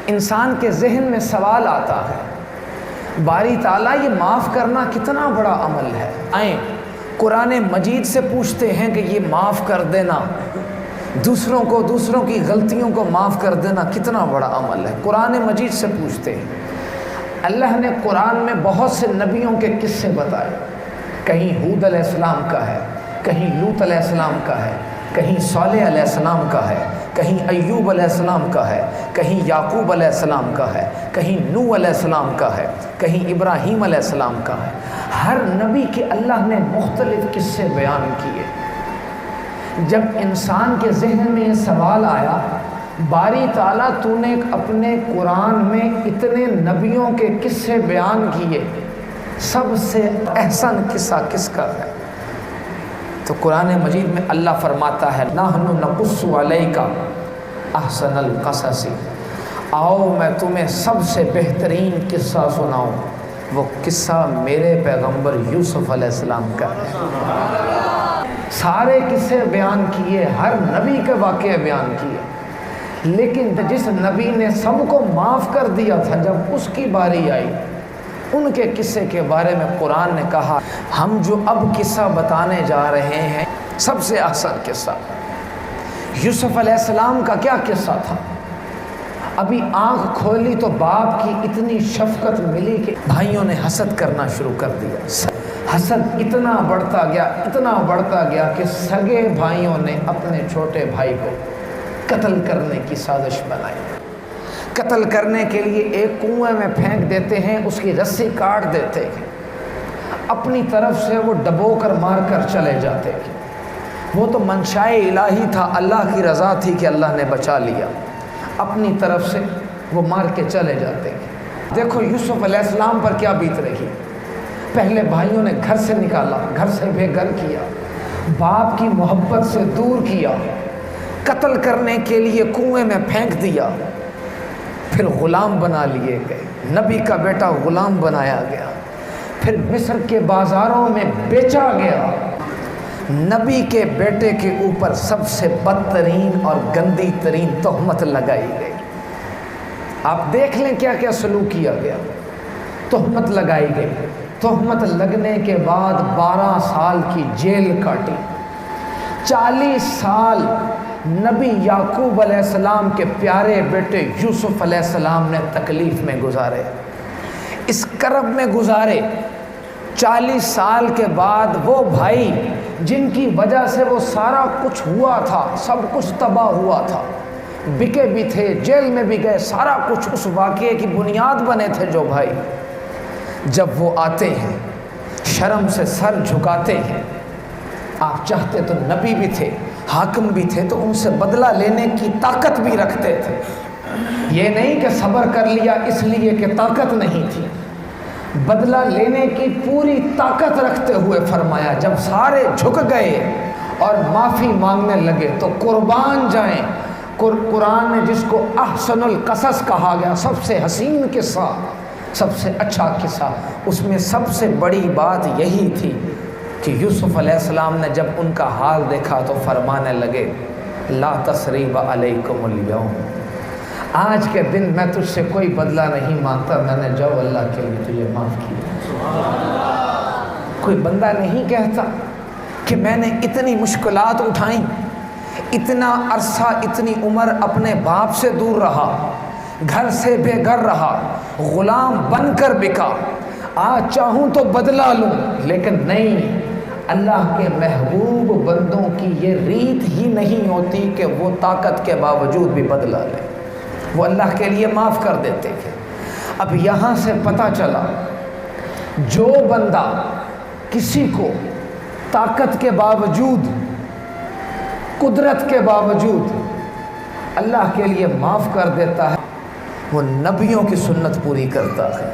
انسان کے ذہن میں سوال آتا ہے، باری تعالیٰ یہ معاف کرنا کتنا بڑا عمل ہے۔ آئیں قرآن مجید سے پوچھتے ہیں کہ یہ معاف کر دینا، دوسروں کی غلطیوں کو معاف کر دینا کتنا بڑا عمل ہے۔ قرآن مجید سے پوچھتے ہیں۔ اللہ نے قرآن میں بہت سے نبیوں کے قصے بتائے، کہیں ہود علیہ السلام کا ہے، کہیں لوط علیہ السلام کا ہے، کہیں صالح علیہ السلام کا ہے، کہیں ایوب علیہ السلام کا ہے، کہیں یعقوب علیہ السلام کا ہے، کہیں نوح علیہ السلام کا ہے، کہیں ابراہیم علیہ السلام کا ہے۔ ہر نبی کے اللہ نے مختلف قصے بیان کیے۔ جب انسان کے ذہن میں یہ سوال آیا، باری تعالیٰ تو نے اپنے قرآن میں اتنے نبیوں کے قصے بیان کیے، سب سے احسن قصہ کس کا ہے؟ تو قرآن مجید میں اللہ فرماتا ہے، نحن نقص علیک احسن القصص، آؤ میں تمہیں سب سے بہترین قصہ سناؤں۔ وہ قصہ میرے پیغمبر یوسف علیہ السلام کا ہے۔ سارے قصے بیان کیے، ہر نبی کے واقعے بیان کیے، لیکن جس نبی نے سب کو معاف کر دیا تھا، جب اس کی باری آئی ان کے قصے کے بارے میں قرآن نے کہا، ہم جو اب قصہ بتانے جا رہے ہیں سب سے احسن قصہ۔ یوسف علیہ السلام کا کیا قصہ تھا؟ ابھی آنکھ کھولی تو باپ کی اتنی شفقت ملی کہ بھائیوں نے حسد کرنا شروع کر دیا۔ حسد اتنا بڑھتا گیا کہ سگے بھائیوں نے اپنے چھوٹے بھائی کو قتل کرنے کی سازش بنائی۔ قتل کرنے کے لیے ایک کنویں میں پھینک دیتے ہیں، اس کی رسی کاٹ دیتے ہیں، اپنی طرف سے وہ ڈبو کر مار کر چلے جاتے ہیں۔ وہ تو منشائے الہی تھا، اللہ کی رضا تھی کہ اللہ نے بچا لیا، اپنی طرف سے وہ مار کے چلے جاتے ہیں۔ دیکھو یوسف علیہ السلام پر کیا بیت رہی۔ پہلے بھائیوں نے گھر سے نکالا، گھر سے بے گھر کیا، باپ کی محبت سے دور کیا، قتل کرنے کے لیے کنویں میں پھینک دیا، پھر غلام بنا لیے گئے، نبی کا بیٹا غلام بنایا گیا، پھر مصر کے بازاروں میں بیچا گیا۔ نبی کے بیٹے کے اوپر سب سے بدترین اور گندی ترین تہمت لگائی گئی۔ آپ دیکھ لیں کیا کیا سلوک کیا گیا۔ تہمت لگائی گئی، تہمت لگنے کے بعد 12 سال کی جیل کاٹی، 40 سال نبی یعقوب علیہ السلام کے پیارے بیٹے یوسف علیہ السلام نے تکلیف میں گزارے، اس کرب میں گزارے۔ 40 سال کے بعد وہ بھائی جن کی وجہ سے وہ سارا کچھ ہوا تھا، سب کچھ تباہ ہوا تھا، بکے بھی تھے، جیل میں بھی گئے، سارا کچھ اس واقعے کی بنیاد بنے تھے جو بھائی، جب وہ آتے ہیں شرم سے سر جھکاتے ہیں۔ آپ چاہتے تو نبی بھی تھے، حاکم بھی تھے، تو ان سے بدلہ لینے کی طاقت بھی رکھتے تھے۔ یہ نہیں کہ صبر کر لیا اس لیے کہ طاقت نہیں تھی، بدلہ لینے کی پوری طاقت رکھتے ہوئے فرمایا جب سارے جھک گئے اور معافی مانگنے لگے تو قربان جائیں۔ قرآن نے جس کو احسن القصص کہا گیا، سب سے حسین قصہ، سب سے اچھا قصہ، اس میں سب سے بڑی بات یہی تھی کہ یوسف علیہ السلام نے جب ان کا حال دیکھا تو فرمانے لگے، لا تثریب علیکم اليوم، آج کے دن میں تجھ سے کوئی بدلہ نہیں مانگتا، میں نے جو اللہ کے لیے تجھے معاف کیا۔ کوئی بندہ نہیں کہتا کہ میں نے اتنی مشکلات اٹھائیں، اتنا عرصہ، اتنی عمر اپنے باپ سے دور رہا، گھر سے بے گھر رہا، غلام بن کر بکا، آج چاہوں تو بدلہ لوں، لیکن نہیں، اللہ کے محبوب بندوں کی یہ ریت ہی نہیں ہوتی کہ وہ طاقت کے باوجود بھی بدلہ لیں، وہ اللہ کے لیے معاف کر دیتے ہیں۔ اب یہاں سے پتہ چلا جو بندہ کسی کو طاقت کے باوجود، قدرت کے باوجود اللہ کے لیے معاف کر دیتا ہے، وہ نبیوں کی سنت پوری کرتا ہے۔